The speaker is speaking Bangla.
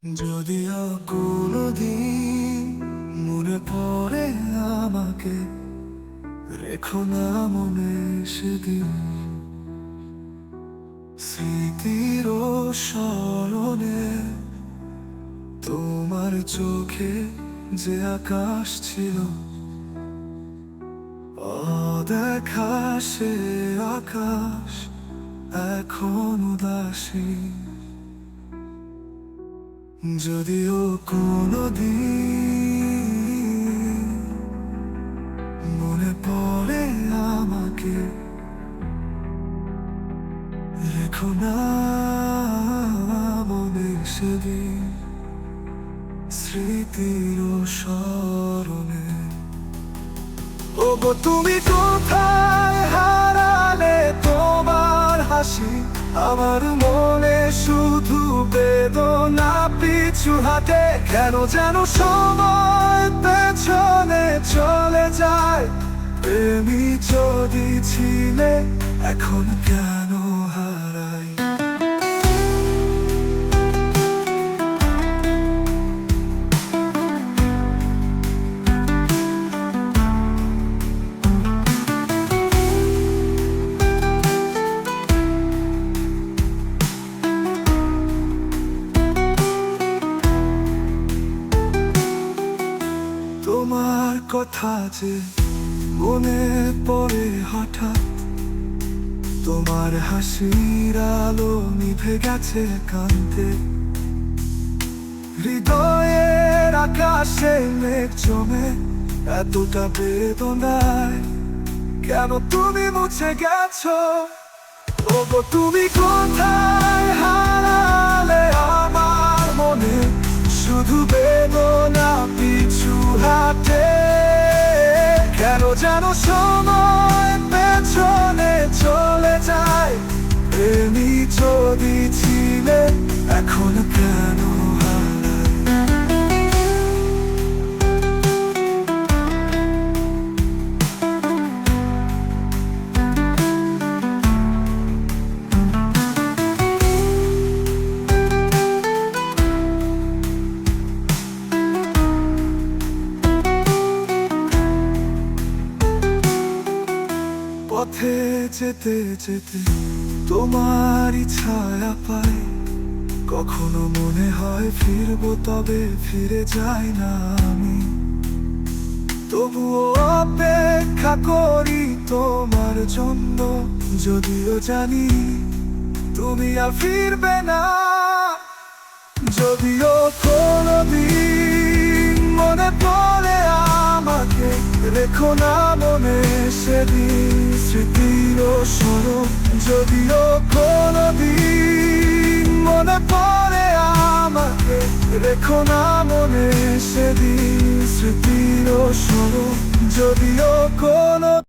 যদিও কোনোদিন মনে পড়ে আমাকে, রেখো না মনে সেদিন স্মৃতির স্মরণে। তোমার চোখে যে আকাশ ছিল, অদেখা সে আকাশ এখন উদাসী। যদিও কোনোদিন মনে পড়ে আমাকে, রেখো না মনে সেদিন স্মৃতির স্মরণে। ওগো তুমি কোথায় হারালে তোমার হাসি? আমার মনে শুধু বেদনা, পিছু হাতে কেন যেন সময় পেছনে চলে যায়। প্রেমী যদি ছিলে এখন কেন হারাই? তোমার কথা যে মনে পড়ে হঠাৎ, তোমার হাসির আলো নিভে গেছে কান্তে। হৃদয়ের আকাশে মেঘ জমে এতটা বেদনায়, কেন তুমি মুছে গেছো? ওগো তুমি কোথায় হারালে আমার মনে শুধু বেদনা, পিছু হাতে কেন যেন সময় পেছনে চলে যায়। প্রেমী যদি ছিলে এখন কেন হারাই? পথে যেতে যেতে তোমারই ছায়া পাই, কখনো মনে হয় ফিরবো, তবে ফিরে যাই না আমি। তবুও অপেক্ষা করি তোমার জন্য, যদিও জানি তুমি আর ফিরবে না। যদিও কোনোদিন মনে পড়ে আমাকে, রেখো না মনে সেদিন স্মৃতির স্মরণ। যদিও কোনোদিন মনে পড়ে আমাকে, রেখো না মনে সেদিন স্মৃতির স্মরণ। যদিও কোনো